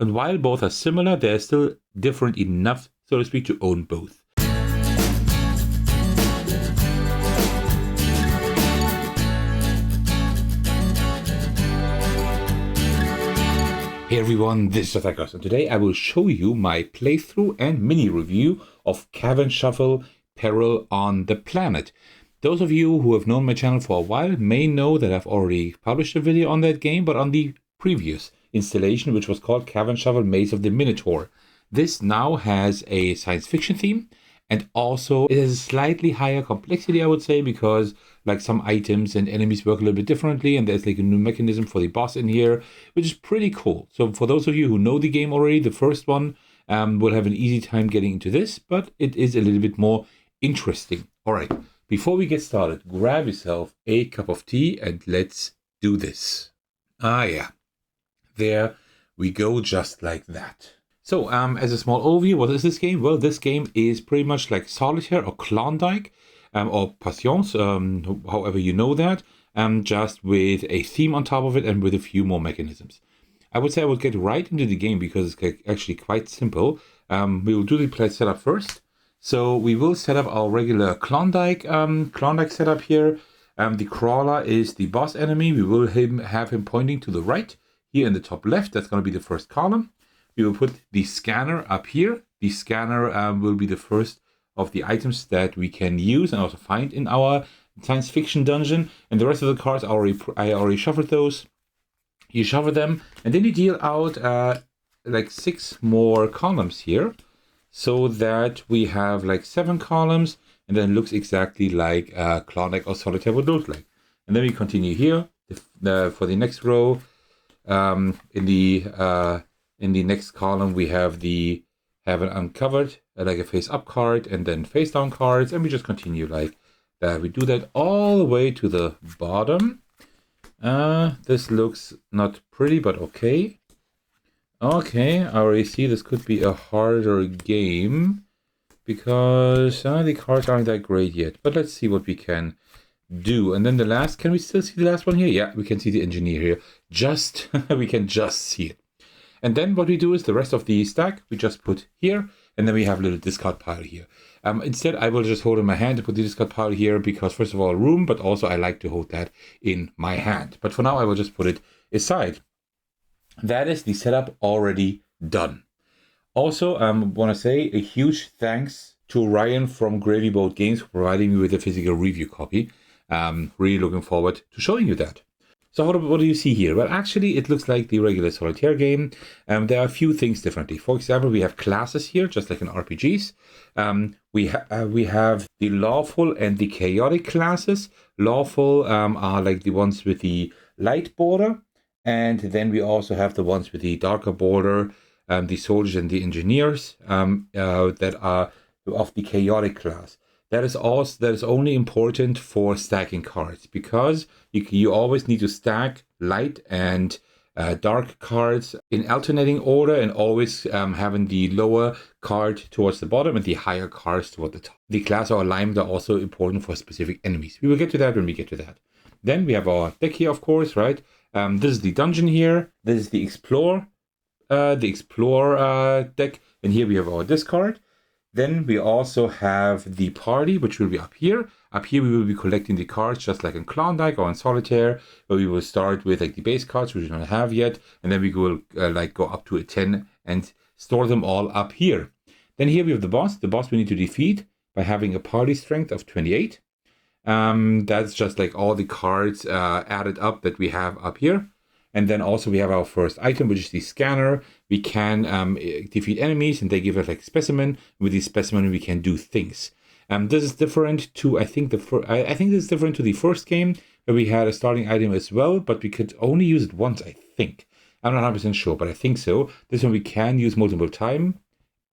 And while both are similar, they're still different enough, so to speak, to own both. Hey everyone, this is Thecos, and today I will show you my playthrough and mini review of Cavern Shuffle, Peril on the Planet. Those of you who have known my channel for a while may know that I've already published a video on that game, but on the previous installation, which was called Cavern Shuffle Maze of the Minotaur. This now has a science fiction theme, and also it has a slightly higher complexity, I would say, because like some items and enemies work a little bit differently, and there's like a new mechanism for the boss in here, which is pretty cool. So for those of you who know the game already, the first one will have an easy time getting into this, but it is a little bit more interesting. All right, before we get started, grab yourself a cup of tea and let's do this. Ah, yeah. There we go, just like that. So, as a small overview, what is this game? Well, this game is pretty much like Solitaire or Klondike, or Patience, however you know that, just with a theme on top of it and with a few more mechanisms. I would say I would get right into the game because it's actually quite simple. We will do the play setup first. So we will set up our regular Klondike setup here. The crawler is the boss enemy. We will have him pointing to the right. Here in the top left, that's going to be the first column. We will put the scanner up here. The scanner will be the first of the items that we can use and also find in our science fiction dungeon. And the rest of the cards, I already shuffled those. You shuffle them, and then you deal out like 6 more columns here, so that we have like 7 columns, and then it looks exactly like Klondike or Solitaire would look like. And then we continue here for the next row. In the next column, we have an uncovered, like a face-up card, and then face-down cards, and we just continue like that. We do that all the way to the bottom. This looks not pretty, but okay. Okay, I already see this could be a harder game because the cards aren't that great yet. But let's see what we can do. And then the last, can we still see the last one here? Yeah, we can see the engineer here. We can just see it. And then what we do is the rest of the stack we just put here, and then we have a little discard pile here. Instead, I will just hold in my hand to put the discard pile here because first of all, room, but also I like to hold that in my hand. But for now, I will just put it aside. That is the setup already done. Also, I want to say a huge thanks to Ryan from Gravy Boat Games for providing me with a physical review copy. Really looking forward to showing you that. So what do you see here? Well, actually, it looks like the regular Solitaire game. There are a few things differently. For example, we have classes here, just like in RPGs. We have the lawful and the chaotic classes. Lawful are like the ones with the light border. And then we also have the ones with the darker border, the soldiers and the engineers that are of the chaotic class. That is only important for stacking cards because you always need to stack light and dark cards in alternating order and always having the lower card towards the bottom and the higher cards toward the top. The class or alignment are also important for specific enemies. We will get to that when we get to that. Then we have our deck here, of course, right? This is the dungeon here. This is the explore deck, and here we have our discard. Then we also have the party, which will be up here. Up here, we will be collecting the cards, just like in Klondike or in Solitaire, where we will start with like the base cards, which we don't have yet, and then we will go up to a 10 and store them all up here. Then here we have the boss. The boss we need to defeat by having a party strength of 28. That's just like all the cards added up that we have up here. And then also we have our first item, which is the scanner. We can defeat enemies and they give us like specimen. With the specimen, we can do things. This is different to, I think this is different to the first game where we had a starting item as well, but we could only use it once, I think. I'm not 100% sure, but I think so. This one we can use multiple times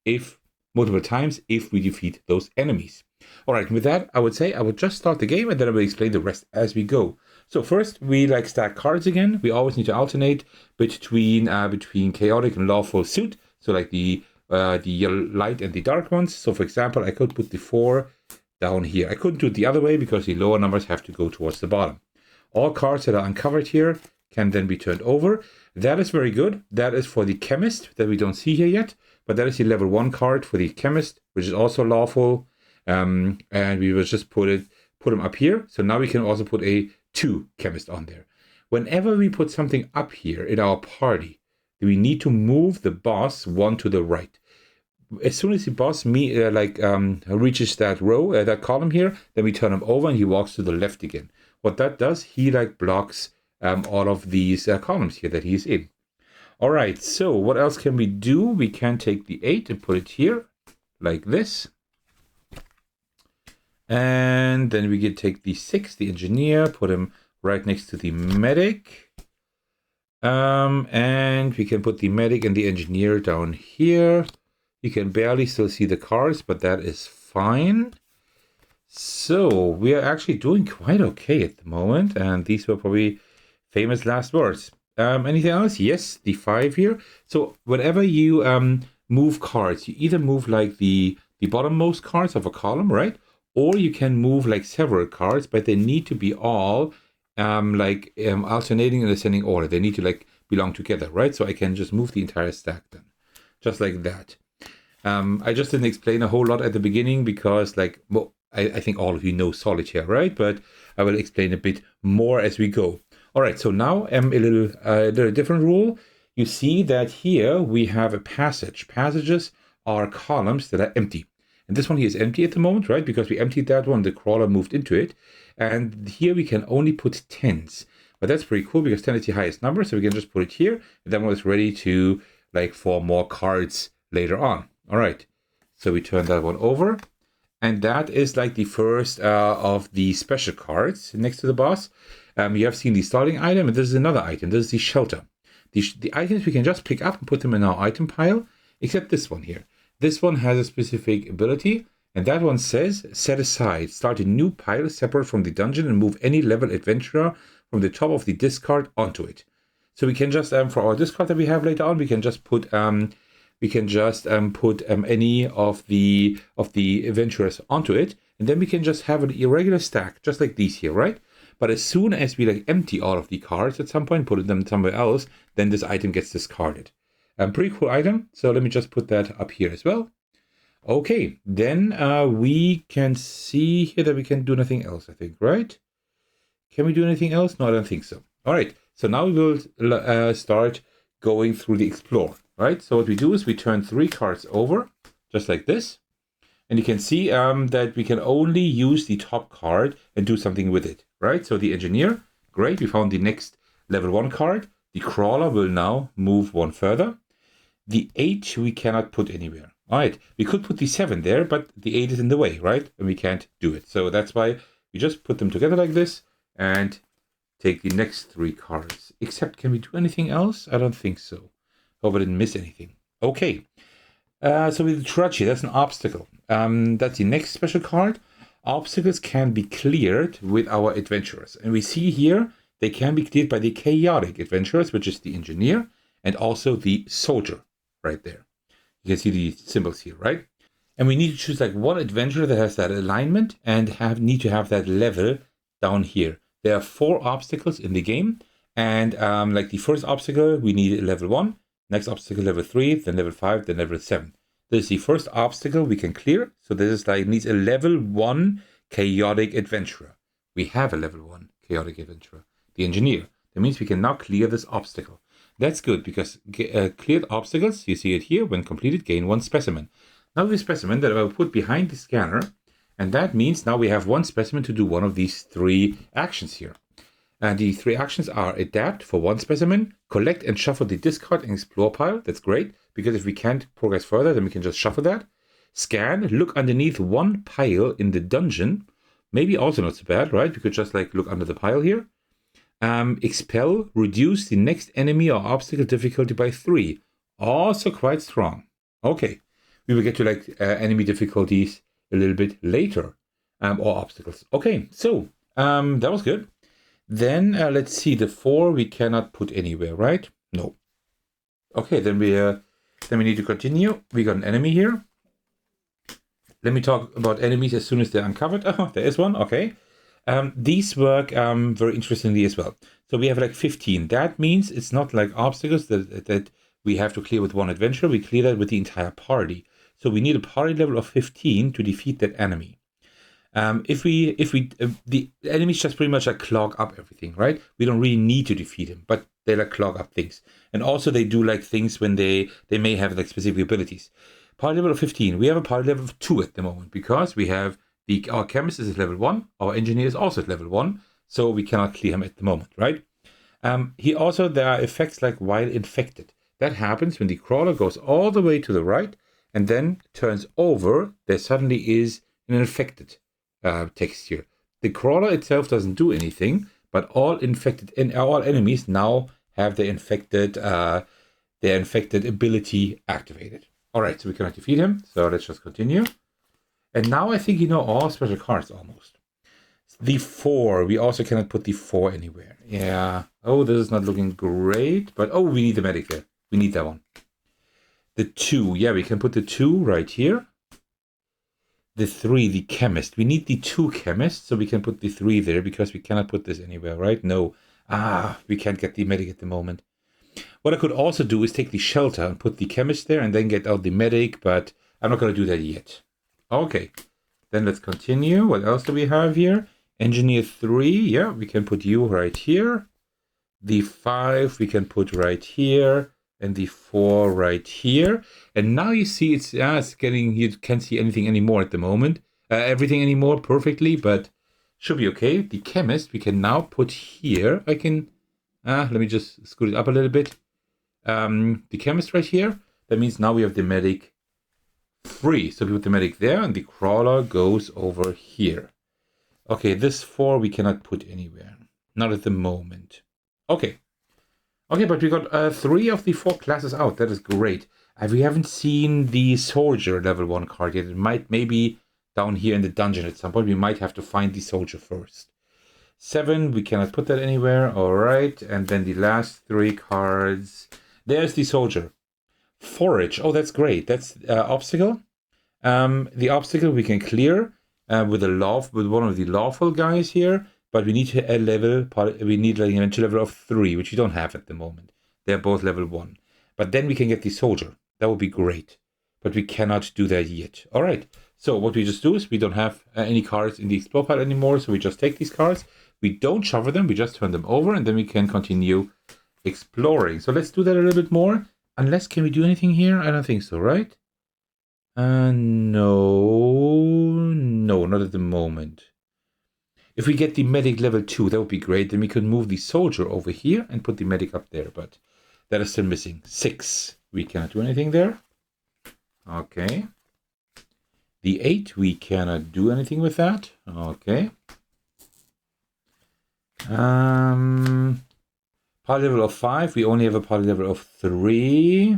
if we defeat those enemies. All right, with that, I would say I would just start the game and then I will explain the rest as we go. So first, we like stack cards again. We always need to alternate between chaotic and lawful suit. So like the light and the dark ones. So for example, I could put the 4 down here. I couldn't do it the other way because the lower numbers have to go towards the bottom. All cards that are uncovered here can then be turned over. That is very good. That is for the chemist that we don't see here yet, but that is the level 1 card for the chemist, which is also lawful. And we will just put them up here. So now we can also put a 2 chemist on there. Whenever we put something up here in our party, we need to move the boss 1 to the right. As soon as the boss reaches that row, that column here, then we turn him over and he walks to the left again. What that does, he blocks all of these columns here that he's in. All right, so what else can we do? We can take the 8 and put it here like this. And then we can take the 6, the engineer, put him right next to the medic. And we can put the medic and the engineer down here. You can barely still see the cards, but that is fine. So we are actually doing quite okay at the moment. And these were probably famous last words. Anything else? Yes, the 5 here. So whenever you move cards, you either move like the bottommost cards of a column, right? Or you can move like several cards, but they need to be all alternating in ascending order. They need to belong together, right? So I can just move the entire stack then, just like that. I just didn't explain a whole lot at the beginning because I think all of you know Solitaire, right? But I will explain a bit more as we go. All right, so now a little different rule. You see that here we have a passage. Passages are columns that are empty. And this one here is empty at the moment, right? Because we emptied that one, the crawler moved into it. And here we can only put 10s. But that's pretty cool because 10 is the highest number. So we can just put it here. And then it's ready to for more cards later on. All right. So we turn that one over. And that is the first of the special cards next to the boss. You have seen the starting item. And this is another item. This is the shelter. The items we can just pick up and put them in our item pile. Except this one here. This one has a specific ability, and that one says, set aside, start a new pile separate from the dungeon and move any level adventurer from the top of the discard onto it. So we can just, for our discard that we have later on, we can just put any of the adventurers onto it, and then we can just have an irregular stack, just like these here, right? But as soon as we empty all of the cards at some point, put them somewhere else, then this item gets discarded. Pretty cool item. So let me just put that up here as well. Okay, then we can see here that we can do nothing else, I think, right? Can we do anything else? No, I don't think so. All right, so now we will start going through the explore, right? So what we do is we turn 3 cards over, just like this. And you can see that we can only use the top card and do something with it, right? So the engineer, great, we found the next level 1 card. The crawler will now move 1 further. The 8 we cannot put anywhere. All right, we could put the 7 there, but the 8 is in the way, right? And we can't do it. So that's why we just put them together like this and take the next 3 cards. Except, can we do anything else? I don't think so. Hope I didn't miss anything. Okay, so with the trudgy, that's an obstacle. That's the next special card. Obstacles can be cleared with our adventurers. And we see here, they can be cleared by the chaotic adventurers, which is the engineer, and also the soldier right there. You can see the symbols here, right? And we need to choose one adventurer that has that alignment and need to have that level down here. There are 4 obstacles in the game. And the first obstacle, we need level 1. Next obstacle, level 3, then level 5, then level 7. This is the first obstacle we can clear. So this is needs a level 1 chaotic adventurer. We have a level 1 chaotic adventurer, the engineer. That means we can now clear this obstacle. That's good because cleared obstacles, you see it here, when completed, gain 1 specimen. Now the specimen that I will put behind the scanner, and that means now we have 1 specimen to do one of these 3 actions here. And the 3 actions are adapt for 1 specimen, collect and shuffle the discard and explore pile. That's great, because if we can't progress further, then we can just shuffle that. Scan, look underneath 1 pile in the dungeon. Maybe also not so bad, right? We could just look under the pile here. Expel, reduce the next enemy or obstacle difficulty by 3. Also quite strong. Okay, we will get to enemy difficulties a little bit later, or obstacles. Okay, so that was good. Then let's see, the 4 we cannot put anywhere, right? No. Okay, then we need to continue. We got an enemy here. Let me talk about enemies as soon as they're uncovered. Oh, there is one. Okay. These work very interestingly as well. So we have like 15. That means it's not like obstacles that we have to clear with one adventure. We clear that with the entire party. So we need a party level of 15 to defeat that enemy. If the enemies just pretty much like clog up everything, right? We don't really need to defeat him, but they like clog up things. And also they do like things when they may have like specific abilities. Party level of 15. We have a party level of 2 at the moment because we have our chemist is at level 1, our engineer is also at level 1, so we cannot clear him at the moment, right? There are effects like while infected. That happens when the crawler goes all the way to the right and then turns over. There suddenly is an infected texture. The crawler itself doesn't do anything, but all infected and all enemies now have their infected ability activated. All right, so we cannot defeat him. So let's just continue. And now I think you know all special cards almost. The 4, we also cannot put the 4 anywhere. Yeah. Oh, this is not looking great, but oh, we need the medic there. We need that one. The 2, yeah, we can put the 2 right here. The 3, the chemist. We need the 2 chemists, so we can put the 3 there because we cannot put this anywhere, right? No. We can't get the medic at the moment. What I could also do is take the shelter and put the chemist there and then get out the medic, but I'm not going to do that yet. Okay, then let's continue. What else do we have here? Engineer 3, yeah, we can put you right here. The 5 we can put right here. And the 4 right here. And now you see it's getting, you can't see anything anymore at the moment. Everything anymore perfectly, but should be okay. The chemist we can now put here. I can, let me just scoot it up a little bit. The chemist right here. That means now we have the medic free. So we put the medic there and the crawler goes over here. Okay, this 4 we cannot put anywhere. Not at the moment. Okay. Okay, but we got 3 of the 4 classes out. That is great. We haven't seen the soldier level 1 card yet. It might maybe down here in the dungeon at some point. We might have to find the soldier first. 7, we cannot put that anywhere. All right, and then the last 3 cards. There's the soldier. Forage. Oh, that's great. That's obstacle. The obstacle we can clear with one of the lawful guys here. But we need a level. We need like an adventure level of 3, which we don't have at the moment. They're both level 1. But then we can get the soldier. That would be great. But we cannot do that yet. All right. So what we just do is we don't have any cards in the explore pile anymore. So we just take these cards. We don't shuffle them. We just turn them over, and then we can continue exploring. So let's do that a little bit more. Unless, can we do anything here? I don't think so, right? No, not at the moment. If we get the medic level 2, that would be great. Then we could move the soldier over here and put the medic up there. But that is still missing. 6. We cannot do anything there. Okay. The 8, we cannot do anything with that. Okay. Party level of 5. We only have a party level of 3.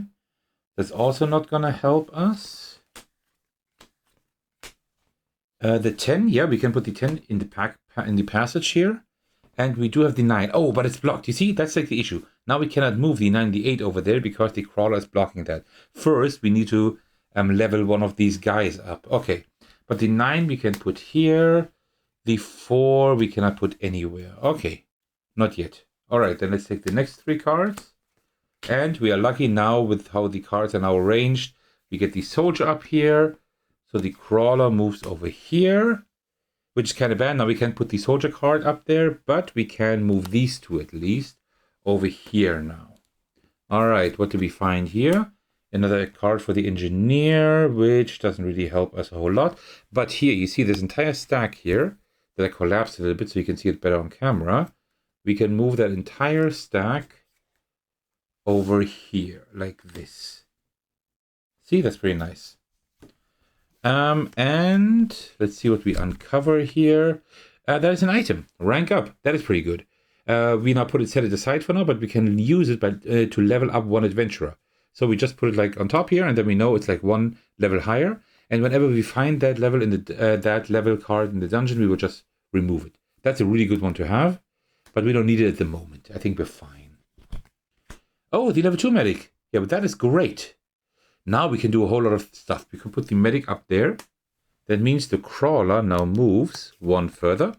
That's also not going to help us. The 10, yeah, we can put the 10 in the passage here. And we do have the 9. Oh, but it's blocked. You see, that's like the issue. Now we cannot move the 9, the 8 over there because the crawler is blocking that. First, we need to level one of these guys up. Okay, but the 9 we can put here. The 4 we cannot put anywhere. Okay, not yet. All right, then let's take the next 3 cards. And we are lucky now with how the cards are now arranged. We get the soldier up here. So the crawler moves over here, which is kind of bad. Now we can't put the soldier card up there, but we can move these 2 at least over here now. All right, what do we find here? Another card for the engineer, which doesn't really help us a whole lot. But here you see this entire stack here that I collapsed a little bit so you can see it better on camera. We can move that entire stack over here like this. See, that's pretty nice. And let's see what we uncover here. That is an item. Rank up. That is pretty good. We now set it aside for now, but we can use it to level up 1 adventurer. So we just put it like on top here, and then we know it's like 1 level higher. And whenever we find that level in that level card in the dungeon, we will just remove it. That's a really good one to have, but we don't need it at the moment. I think we're fine. Oh, the level 2 medic. Yeah, but that is great. Now we can do a whole lot of stuff. We can put the medic up there. That means the crawler now moves 1 further.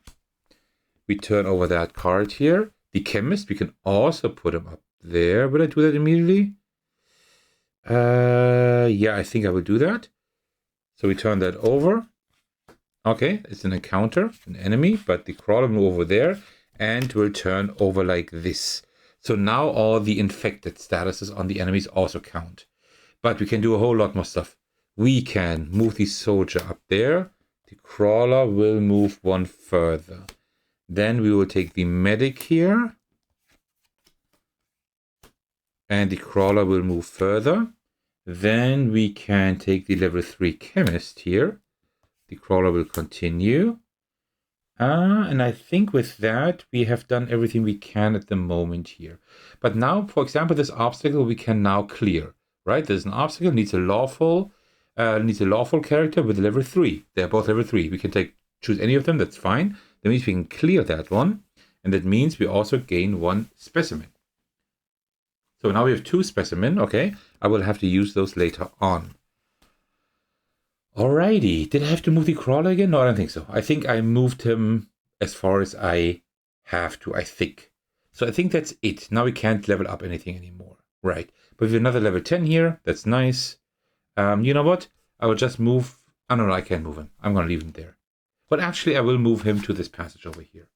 We turn over that card here. The chemist, we can also put him up there. Will I do that immediately? Yeah, I think I will do that. So we turn that over. Okay, it's an encounter, an enemy, but the crawler will move over there and will turn over like this. So now all the infected statuses on the enemies also count. But we can do a whole lot more stuff. We can move the soldier up there. The crawler will move one further. Then we will take the medic here. And the crawler will move further. Then we can take the level 3 chemist here. The crawler will continue. And I think with that, we have done everything we can at the moment here. But now, for example, this obstacle we can now clear, right? There's an obstacle, needs a lawful character with level 3. They're both level 3. We can choose any of them, that's fine. That means we can clear that one. And that means we also gain 1 specimen. So now we have 2 specimen, okay? I will have to use those later on. Alrighty, did I have to move the crawler again? No, I don't think so. I think I moved him as far as I have to, I think. So I think that's it. Now we can't level up anything anymore. Right, but we have another level 10 here. That's nice. You know what? I will just move... Oh, no, I can't move him. I'm going to leave him there. But actually, I will move him to this passage over here.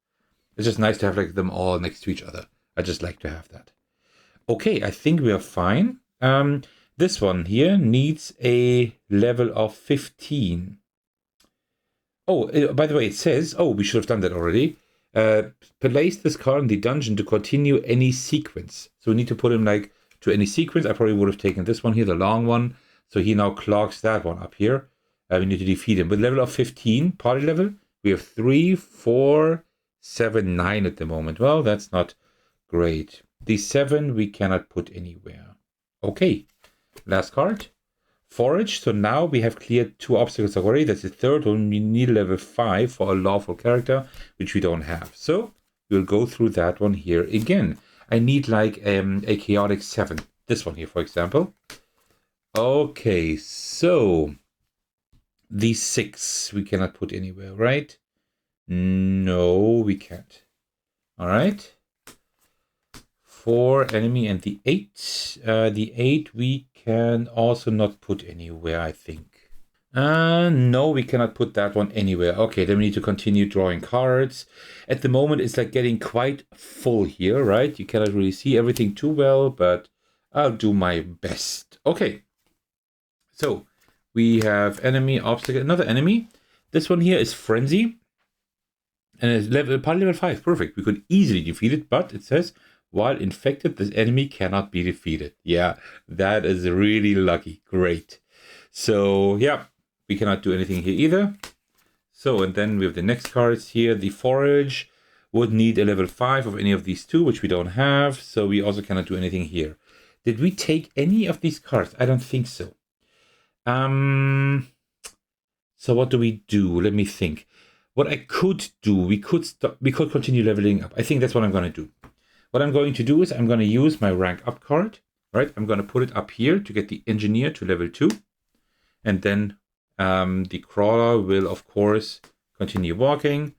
It's just nice to have like them all next to each other. I just like to have that. Okay, I think we are fine. This one here needs a level of 15. Oh, by the way, it says... Oh, we should have done that already. Place this card in the dungeon to continue any sequence. So we need to put him like to any sequence. I probably would have taken this one here, the long one. So he now clogs that one up here. We need to defeat him. With level of 15, party level, we have 3, 4, 7, 9 at the moment. Well, that's not great. The 7 we cannot put anywhere. Okay, last card. Forage. So now we have cleared 2 obstacles already. That's the third one. We need level 5 for a lawful character, which we don't have. So we'll go through that one here again. I need like a chaotic 7. This one here, for example. Okay, so the 6 we cannot put anywhere, right? No, we can't. All right. 4 enemy and the 8. The 8 we can also not put anywhere, I think. No, we cannot put that one anywhere. Okay, then we need to continue drawing cards. At the moment, it's like getting quite full here, right? You cannot really see everything too well, but I'll do my best. Okay, so we have enemy, obstacle, another enemy. This one here is Frenzy. And it's party level 5, perfect. We could easily defeat it, but it says, while infected, this enemy cannot be defeated. Yeah, that is really lucky. Great. So, yeah, we cannot do anything here either. So, and then we have the next cards here. The Forage would need a level 5 of any of these 2, which we don't have. So we also cannot do anything here. Did we take any of these cards? I don't think so. So what do we do? Let me think. What I could do, we could continue leveling up. I think that's what I'm going to do. What I'm going to do is I'm going to use my rank up card, right? I'm going to put it up here to get the engineer to level 2. And then the crawler will, of course, continue walking.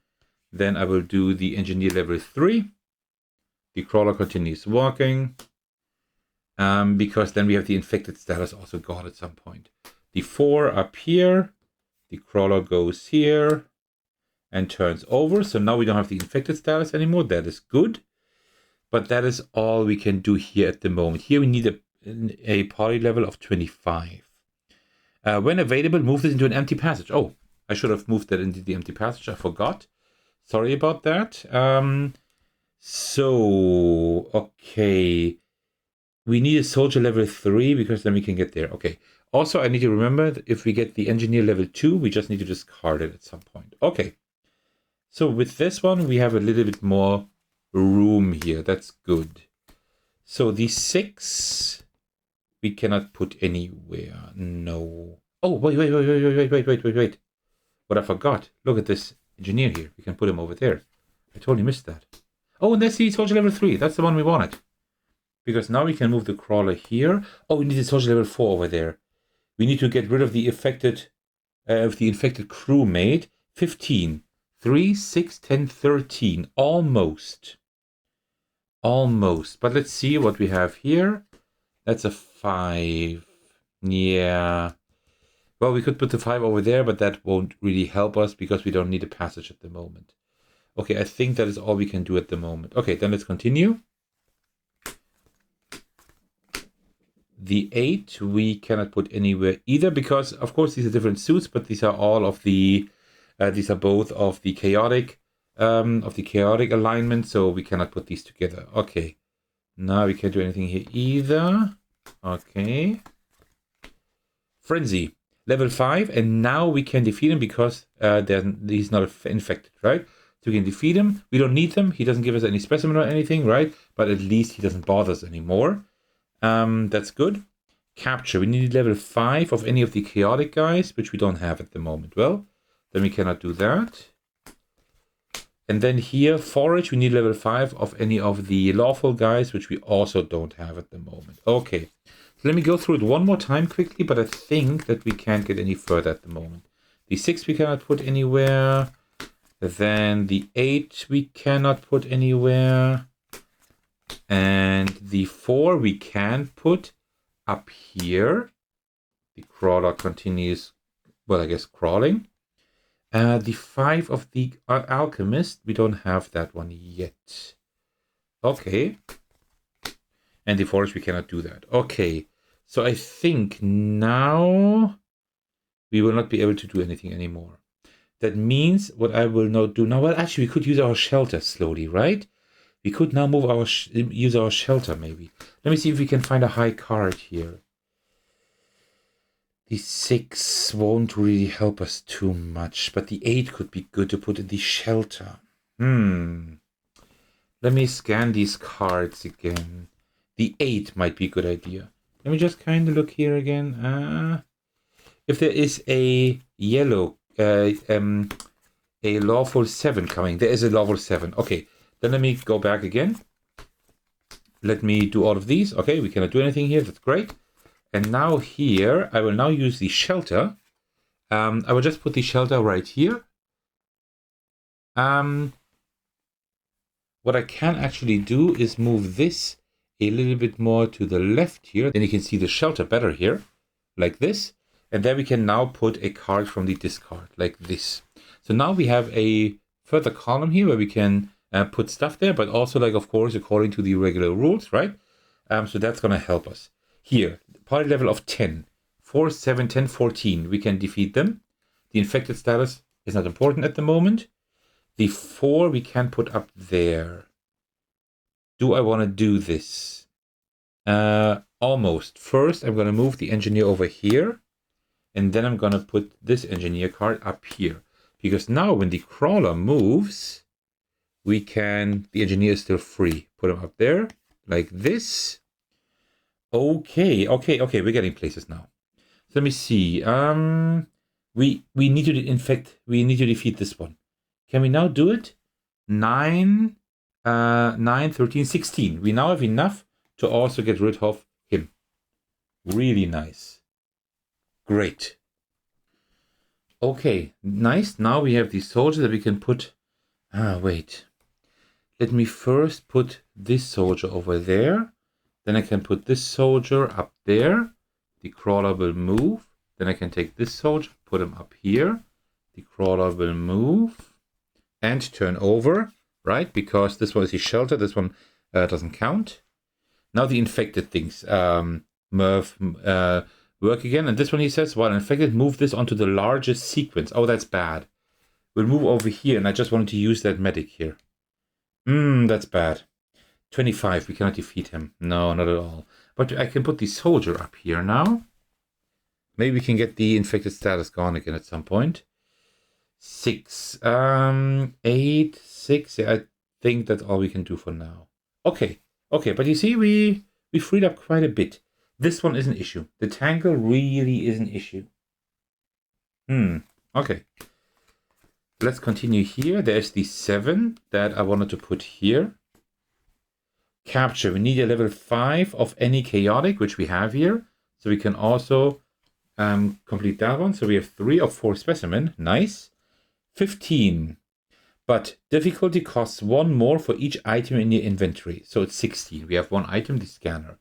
Then I will do the engineer level 3. The crawler continues walking. Because then we have the infected status also gone at some point. The 4 up here. The crawler goes here and turns over. So now we don't have the infected status anymore. That is good. But that is all we can do here at the moment. Here we need a party level of 25. When available, move this into an empty passage. Oh, I should have moved that into the empty passage. I forgot. Sorry about that. So, okay. We need a soldier level 3 because then we can get there. Okay. Also, I need to remember that if we get the engineer level 2, we just need to discard it at some point. Okay. So with this one, we have a little bit more room here. That's good. So the 6 we cannot put anywhere. No. Oh, wait. What I forgot. Look at this engineer here. We can put him over there. I totally missed that. Oh, and that's the soldier level 3. That's the one we wanted. Because now we can move the crawler here. Oh, we need a soldier level 4 over there. We need to get rid of the infected crewmate. 15. 3, 6, 10, 13. Almost. Almost. But let's see what we have here. That's a 5. Yeah. Well, we could put the 5 over there, but that won't really help us because we don't need a passage at the moment. Okay, I think that is all we can do at the moment. Okay, then let's continue. The 8 we cannot put anywhere either because, of course, these are different suits, but these are all of the, these are both of the chaotic alignment, so we cannot put these together. Okay, now we can't do anything here either. Okay. Frenzy, level 5, and now we can defeat him because he's not infected, right? So we can defeat him. We don't need him. He doesn't give us any specimen or anything, right? But at least he doesn't bother us anymore. That's good. Capture. We need level 5 of any of the chaotic guys, which we don't have at the moment. Well, then we cannot do that. And then here, forage. We need level 5 of any of the lawful guys, which we also don't have at the moment. Okay. So let me go through it one more time quickly, but I think that we can't get any further at the moment. The 6 we cannot put anywhere. Then the 8 we cannot put anywhere. And the 4 we can put up here. The crawler continues, well, I guess crawling. The 5 of the alchemist, we don't have that one yet. Okay. And the forest, we cannot do that. Okay. So I think now we will not be able to do anything anymore. That means what I will now do now, well, actually, we could use our shelter slowly, right? We could now move use our shelter, maybe. Let me see if we can find a high card here. The 6 won't really help us too much, but the 8 could be good to put in the shelter. Let me scan these cards again. The 8 might be a good idea. Let me just kind of look here again. If there is a yellow, a lawful 7 coming. There is a lawful 7. Okay, then let me go back again. Let me do all of these. Okay, we cannot do anything here. That's great. And now here, I will now use the shelter. I will just put the shelter right here. What I can actually do is move this a little bit more to the left here. Then you can see the shelter better here, like this. And then we can now put a card from the discard, like this. So now we have a further column here where we can put stuff there, but also, like, of course, according to the regular rules, right? So that's going to help us. Here, party level of 10. 4, 7, 10, 14. We can defeat them. The infected status is not important at the moment. The 4 we can put up there. Do I want to do this? Almost. First, I'm going to move the engineer over here. And then I'm going to put this engineer card up here. Because now when the crawler moves, we can... The engineer is still free. Put him up there. Like this. Okay. We're getting places now. So let me see. We need to defeat this one. Can we now do it? 9, 13, 16. We now have enough to also get rid of him. Really nice. Great. Okay, nice. Now we have these soldiers that we can put... wait. Let me first put this soldier over there. Then I can put this soldier up there. The crawler will move. Then I can take this soldier, put him up here. The crawler will move and turn over, right? Because this one is his shelter. This one doesn't count. Now the infected things. Merv... work again, and this one he says, while infected, move this onto the largest sequence. Oh, that's bad. We'll move over here, and I just wanted to use that medic here. That's bad. 25, we cannot defeat him. No, not at all. But I can put the soldier up here now. Maybe we can get the infected status gone again at some point. 6, 8, 6. Yeah, I think that's all we can do for now. Okay, but you see, we freed up quite a bit. This one is an issue. The tangle really is an issue. Okay. Let's continue here. There's the 7 that I wanted to put here. Capture. We need a level 5 of any chaotic, which we have here. So we can also complete that one. So we have 3 of 4 specimen. Nice. 15. But difficulty costs 1 more for each item in your inventory. So it's 16. We have 1 item, the scanner.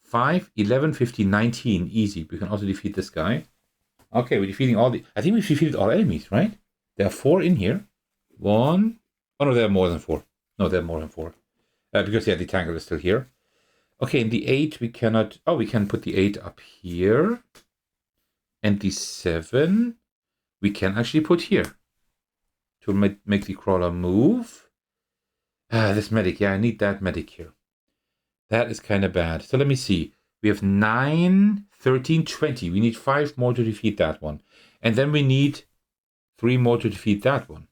5, 11, 15, 19. Easy. We can also defeat this guy. Okay, we're defeating all the... I think we've defeated all enemies, right? There are 4 in here. 1. Oh, no, there are more than 4. No, there are more than 4. Because, yeah, the tangle is still here. Okay, and the 8 we cannot... Oh, we can put the 8 up here. And the 7 we can actually put here. To make the crawler move. This medic. Yeah, I need that medic here. That is kind of bad. So let me see. We have 9, 13, 20. We need 5 more to defeat that one. And then we need 3 more to defeat that one.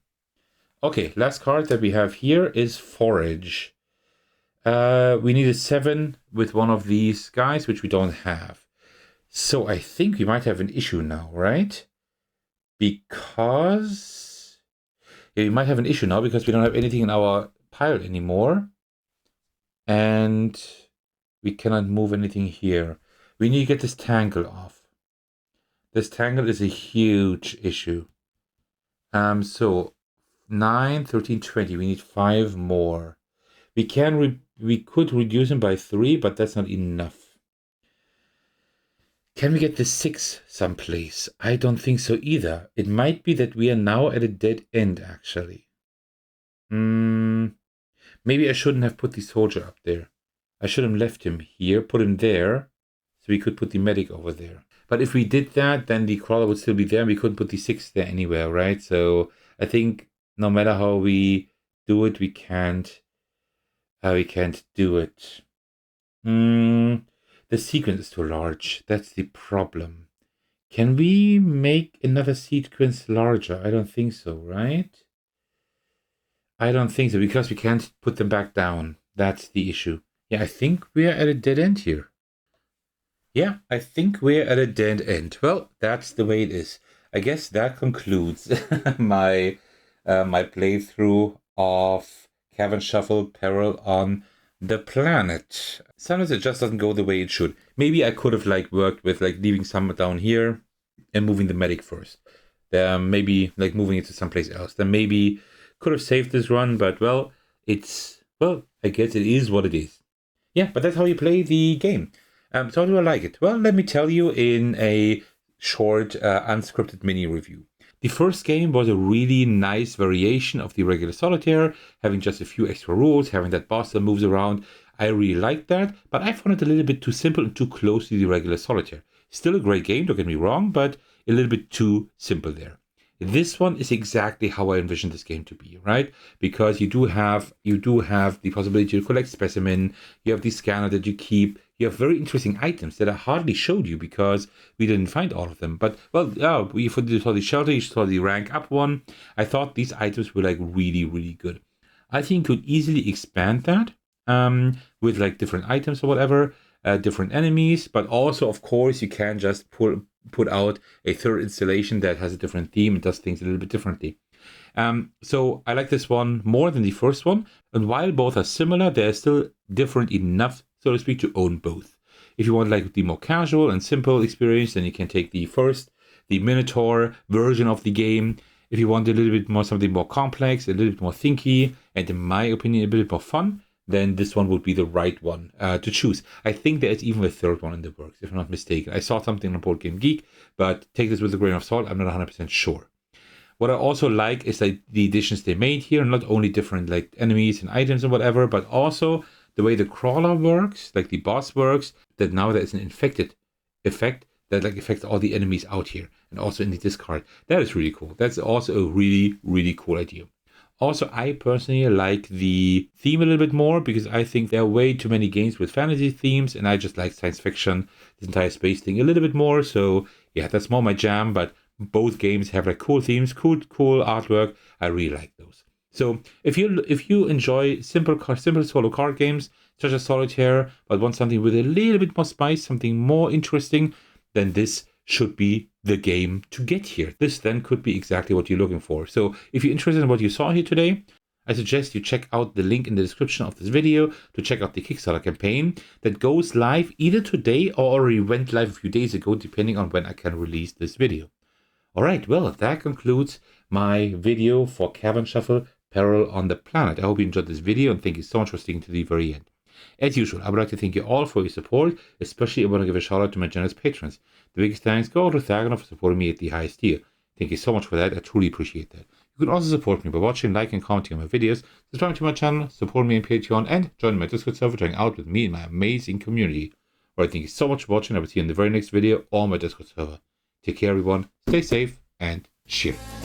Okay, last card that we have here is Forage. We need a 7 with one of these guys, which we don't have. So I think we might have an issue now, right? Because... Yeah, we might have an issue now because we don't have anything in our pile anymore. And we cannot move anything here. We need to get this tangle off. This tangle is a huge issue. So 9, 13, 20. We need 5 more. We could reduce them by 3, but that's not enough. Can we get the 6 someplace? I don't think so either. It might be that we are now at a dead end, actually. Maybe I shouldn't have put the soldier up there. I should have left him here, put him there, so we could put the medic over there. But if we did that, then the crawler would still be there, and we couldn't put the 6 there anywhere, right? So I think no matter how we do it, we can't do it. The sequence is too large. That's the problem. Can we make another sequence larger? I don't think so, right? I don't think so, because we can't put them back down. That's the issue. Yeah, I think we're at a dead end here. Yeah, I think we're at a dead end. Well, that's the way it is. I guess that concludes my playthrough of Cavern Shuffle Peril on the Planet. Sometimes it just doesn't go the way it should. Maybe I could have worked with leaving some down here and moving the medic first. Maybe moving it to someplace else. Then maybe could have saved this run, but I guess it is what it is. Yeah, but that's how you play the game. So how do I like it? Well, let me tell you in a short unscripted mini review. The first game was a really nice variation of the regular Solitaire, having just a few extra rules, having that boss that moves around. I really liked that, but I found it a little bit too simple and too close to the regular Solitaire. Still a great game, don't get me wrong, but a little bit too simple there. This one is exactly how I envisioned this game to be, right? Because you do have the possibility to collect specimen, you have the scanner that you keep, you have very interesting items that I hardly showed you because we didn't find all of them. But, we saw the shelter, you saw the rank up one. I thought these items were really, really good. I think you could easily expand that with different items or whatever, different enemies, but also, of course, you can just put out a third installation that has a different theme and does things a little bit differently. So I like this one more than the first one, and while both are similar, they're still different enough, so to speak, to own both. If you want the more casual and simple experience, then you can take the Minotaur version of the game. If you want a little bit more something more complex, a little bit more thinky, and in my opinion a bit more fun, then this one would be the right one to choose. I think there's even a third one in the works, if I'm not mistaken. I saw something on BoardGameGeek, but take this with a grain of salt. I'm not 100% sure. What I also like is the additions they made here, not only different enemies and items and whatever, but also the way the crawler works, the boss works, that now there is an infected effect that affects all the enemies out here and also in the discard. That is really cool. That's also a really, really cool idea. Also, I personally like the theme a little bit more because I think there are way too many games with fantasy themes, and I just like science fiction, this entire space thing a little bit more. So yeah, that's more my jam, but both games have cool themes, cool artwork. I really like those. So if you enjoy simple solo card games such as Solitaire, but want something with a little bit more spice, something more interesting, then this should be the game to get here. This then could be exactly what you're looking for. So if you're interested in what you saw here today, I suggest you check out the link in the description of this video to check out the Kickstarter campaign that goes live either today or already went live a few days ago, depending on when I can release this video. All right, well, that concludes my video for Cavern Shuffle, Peril on the Planet. I hope you enjoyed this video, and thank you so much for sticking to the very end. As usual, I would like to thank you all for your support, especially I want to give a shout out to my generous patrons. The biggest thanks go to Thecos for supporting me at the highest tier. Thank you so much for that, I truly appreciate that. You can also support me by watching, liking, and commenting on my videos, subscribing to my channel, supporting me on Patreon, and joining my Discord server to hang out with me and my amazing community. Alright, thank you so much for watching. I will see you in the very next video on my Discord server. Take care, everyone. Stay safe and cheers.